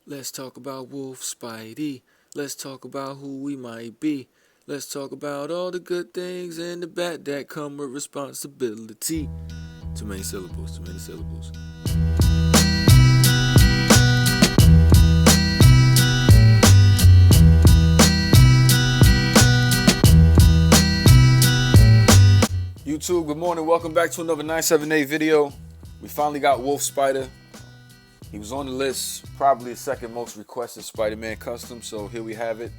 Let's talk about Wolf Spidey. Let's talk about who we might be. Let's talk about all the good things and the bad that come with responsibility. Too many syllables, too many syllables. YouTube, good morning. Welcome back to another 978 video. We finally got Wolf Spider. He was on the list, probably the second most requested Spider-Man custom, so here we have it.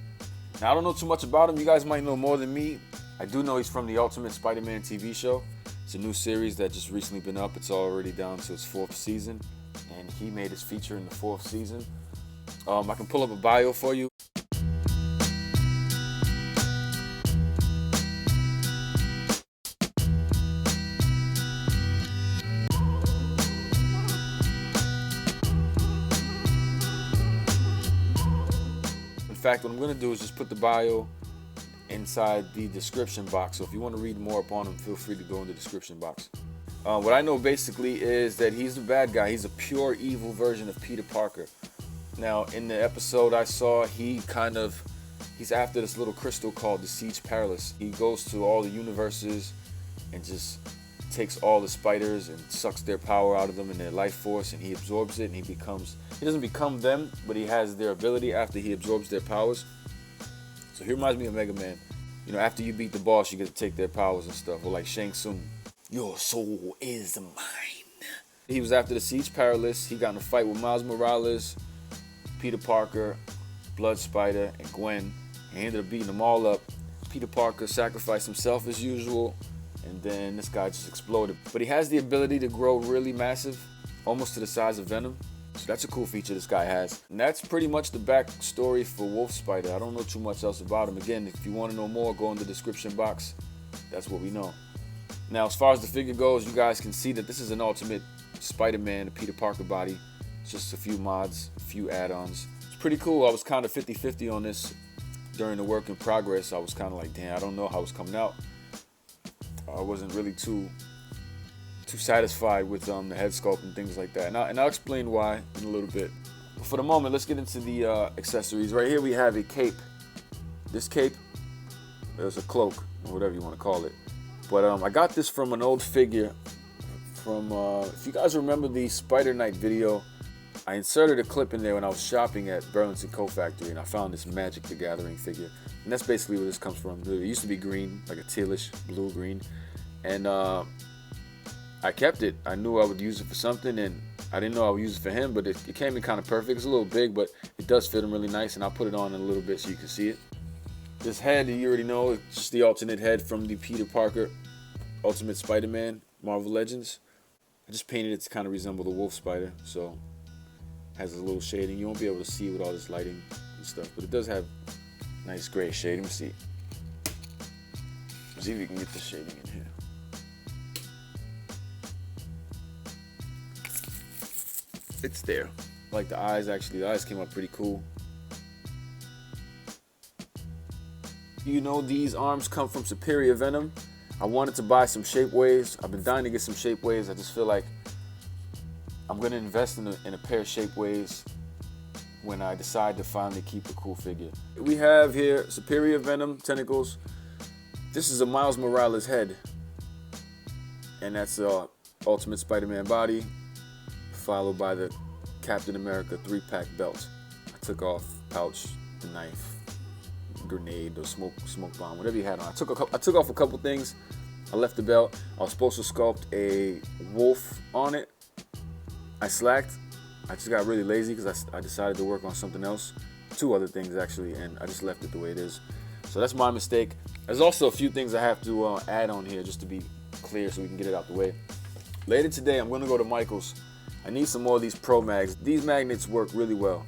Now, I don't know too much about him. You guys might know more than me. I do know he's from the Ultimate Spider-Man TV show. It's a new series that just recently been up. It's already down to its 4th season, and he made his feature in the 4th season. I can pull up a bio for you. In fact, what I'm going to do is just put the bio inside the description box. So if you want to read more upon him, feel free to go in the description box. What I know basically is that he's the bad guy. He's a pure evil version of Peter Parker. Now, in the episode I saw, he's after this little crystal called the Siege Perilous. He goes to all the universes and just takes all the spiders and sucks their power out of them and their life force, and he absorbs it, and he doesn't become them, but he has their ability after he absorbs their powers. So he reminds me of Mega Man. You know, after you beat the boss, you get to take their powers and stuff. Or like Shang Tsung, your soul is mine. He was after the Siege Perilous. He got in a fight with Miles Morales, Peter Parker, Blood Spider, and Gwen. He ended up beating them all up. Peter Parker sacrificed himself as usual, and then this guy just exploded. But he has the ability to grow really massive, almost to the size of Venom. So that's a cool feature this guy has. And that's pretty much the backstory for Wolf Spider. I don't know too much else about him. Again, if you want to know more, go in the description box. That's what we know. Now, as far as the figure goes, you guys can see that this is an Ultimate Spider-Man, a Peter Parker body. It's just a few mods, a few add-ons. It's pretty cool. I was kind of 50-50 on this during the work in progress. I was kind of like, damn, I don't know how it's coming out. I wasn't really too satisfied with the head sculpt and things like that. And I'll explain why in a little bit. But for the moment, let's get into the accessories. Right here we have a cape. This cape, there's a cloak, or whatever you want to call it. But I got this from an old figure from, if you guys remember the Spider Knight video, I inserted a clip in there when I was shopping at Burlington Coat Factory, and I found this Magic the Gathering figure. And that's basically where this comes from. It used to be green, like a tealish blue-green. And I kept it. I knew I would use it for something, and I didn't know I would use it for him, but it came in kind of perfect. It's a little big, but it does fit him really nice, and I'll put it on in a little bit so you can see it. This head, you already know, it's just the alternate head from the Peter Parker Ultimate Spider-Man Marvel Legends. I just painted it to kind of resemble the Wolf Spider, so it has a little shading. You won't be able to see with all this lighting and stuff, but it does have nice gray shade. Let me see. Let's see if you can get the shading in here. It's there. Like the eyes, actually. The eyes came out pretty cool. You know, these arms come from Superior Venom. I wanted to buy some Shapeways. I've been dying to get some Shapeways. I just feel like I'm going to invest in a pair of Shapeways when I decide to finally keep a cool figure. We have here Superior Venom tentacles. This is a Miles Morales head. And that's Ultimate Spider-Man body, followed by the Captain America 3-pack belt. I took off pouch, the knife, grenade, or smoke bomb, whatever you had on. I took off a couple things. I left the belt. I was supposed to sculpt a wolf on it. I slacked. I just got really lazy because I decided to work on something else. 2 other things actually, and I just left it the way it is. So that's my mistake. There's also a few things I have to add on here just to be clear so we can get it out the way. Later today, I'm going to go to Michael's. I need some more of these Pro Mags. These magnets work really well.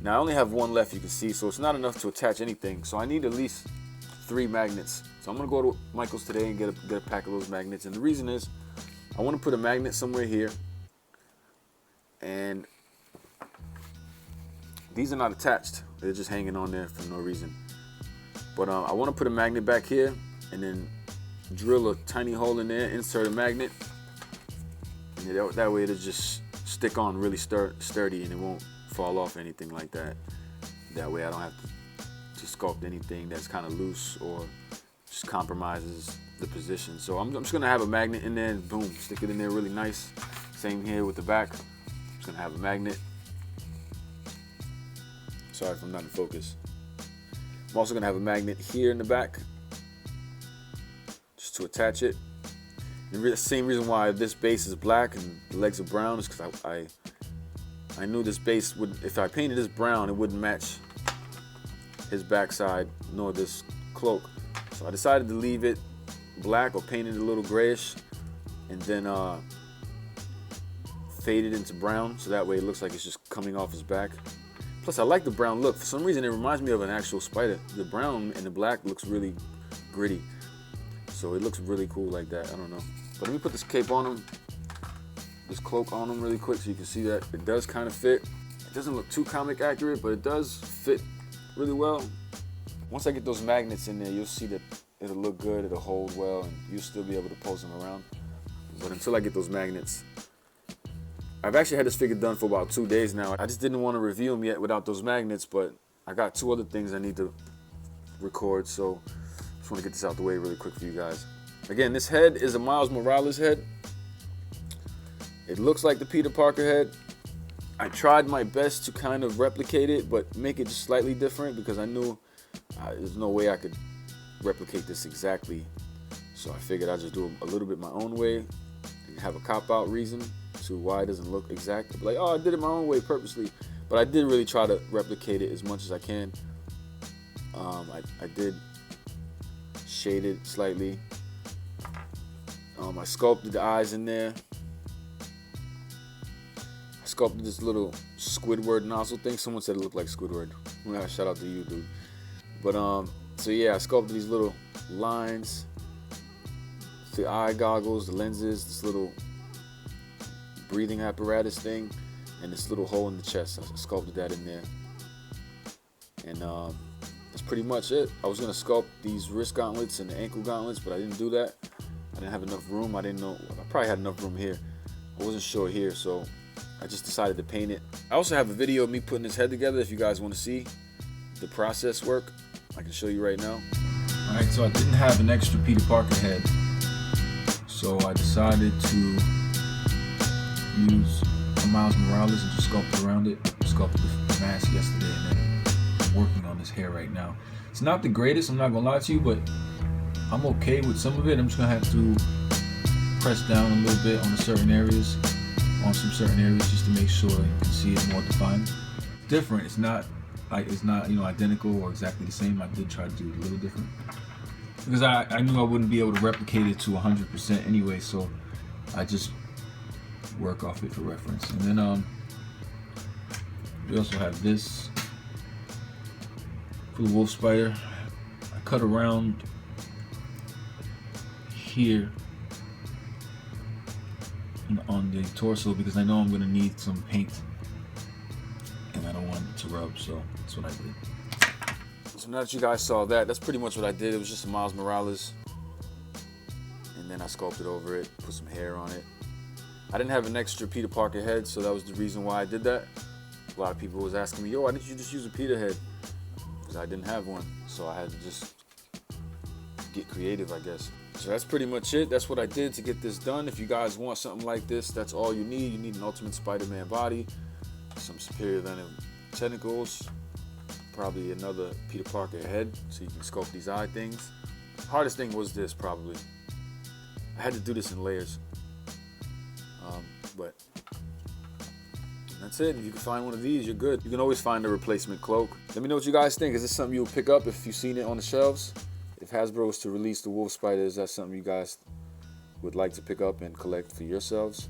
Now I only have 1 left, you can see, so it's not enough to attach anything. So I need at least 3 magnets. So I'm gonna go to Michael's today and get a pack of those magnets. And the reason is, I want to put a magnet somewhere here. And these are not attached. They're just hanging on there for no reason. But I want to put a magnet back here, and then drill a tiny hole in there, insert a magnet, and that way it'll just stick on really sturdy and it won't fall off or anything like that. That way I don't have to sculpt anything that's kind of loose or just compromises the position. So I'm just gonna have a magnet in there and boom, stick it in there really nice. Same here with the back. I'm just gonna have a magnet. Sorry if I'm not in focus. I'm also gonna have a magnet here in the back just to attach it. And the same reason why this base is black and the legs are brown is because I knew this base would, if I painted this brown, it wouldn't match his backside nor this cloak. So I decided to leave it black or paint it a little grayish and then fade it into brown so that way it looks like it's just coming off his back. Plus I like the brown look. For some reason it reminds me of an actual spider. The brown and the black looks really gritty. So it looks really cool like that. I don't know. But let me put this cape on him, this cloak on him really quick so you can see that it does kind of fit. It doesn't look too comic accurate, but it does fit really well. Once I get those magnets in there, you'll see that it'll look good, it'll hold well, and you'll still be able to pose them around. But until I get those magnets, I've actually had this figure done for about 2 days now. I just didn't want to review them yet without those magnets, but I got 2 other things I need to record, so I just want to get this out the way really quick for you guys. Again, this head is a Miles Morales head. It looks like the Peter Parker head. I tried my best to kind of replicate it, but make it just slightly different because I knew there's no way I could replicate this exactly. So I figured I'd just do it a little bit my own way and have a cop-out reason to why it doesn't look exact. I'd be like, oh, I did it my own way purposely. But I did really try to replicate it as much as I can. I did shade it slightly. I sculpted the eyes in there. I sculpted this little Squidward nozzle thing. Someone said it looked like Squidward. Well, shout out to you, dude. But so yeah, I sculpted these little lines, the eye goggles, the lenses, this little breathing apparatus thing, and this little hole in the chest. I sculpted that in there. And that's pretty much it. I was gonna sculpt these wrist gauntlets and the ankle gauntlets, but I didn't do that. I didn't have enough room. I didn't know. I probably had enough room here. I wasn't sure here, so I just decided to paint it. I also have a video of me putting this head together if you guys want to see the process work. I can show you right now. Alright, so I didn't have an extra Peter Parker head, so I decided to use a Miles Morales and just sculpt it around it. I sculpted the mask yesterday and then I'm working on this hair right now. It's not the greatest, I'm not gonna lie to you, but I'm okay with some of it. I'm just gonna have to press down a little bit on certain areas, just to make sure you can see it more defined. It's different. It's not identical or exactly the same. I did try to do it a little different because I knew I wouldn't be able to replicate it to 100% anyway. So I just work off it for reference. And then we also have this for the wolf spider. I cut around here on the torso because I know I'm gonna need some paint and I don't want it to rub, so that's what I did. So now that you guys saw that, that's pretty much what I did. It was just a Miles Morales and then I sculpted over it, put some hair on it. I didn't have an extra Peter Parker head, so that was the reason why I did that. A lot of people was asking me, yo, why didn't you just use a Peter head? Because I didn't have one, so I had to just get creative, I guess. So that's pretty much it. That's what I did to get this done. If you guys want something like this, that's all you need. You need an Ultimate Spider-Man body, some Superior Venom tentacles, probably another Peter Parker head so you can sculpt these eye things. Hardest thing was this, probably. I had to do this in layers. But that's it. If you can find one of these, you're good. You can always find a replacement cloak. Let me know what you guys think. Is this something you'll pick up if you've seen it on the shelves? If Hasbro was to release the Wolf Spider, is that something you guys would like to pick up and collect for yourselves?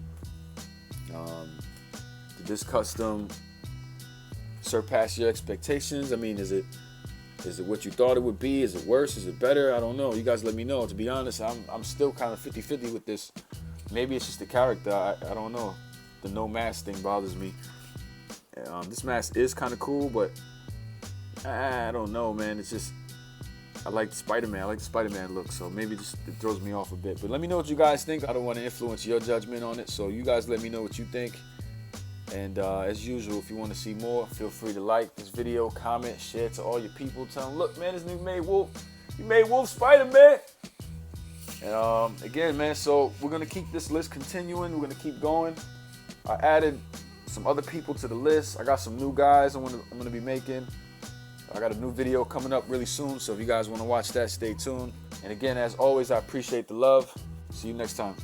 Did this custom surpass your expectations? I mean, is it what you thought it would be? Is it worse? Is it better? I don't know. You guys let me know. To be honest, I'm still kind of 50-50 with this. Maybe it's just the character. I don't know. The no mask thing bothers me. This mask is kind of cool, but I don't know, man. It's just, I like Spider-Man. I like the Spider-Man look, so maybe just it throws me off a bit. But let me know what you guys think. I don't want to influence your judgment on it, so you guys let me know what you think. And as usual, if you want to see more, feel free to like this video, comment, share to all your people. Tell them, look, man, this nigga made Wolf. He made Wolf Spider-Man. And again, man, so we're going to keep this list continuing. We're going to keep going. I added some other people to the list. I got some new guys I'm gonna be making. I got a new video coming up really soon, so if you guys want to watch that, stay tuned. And again, as always, I appreciate the love. See you next time.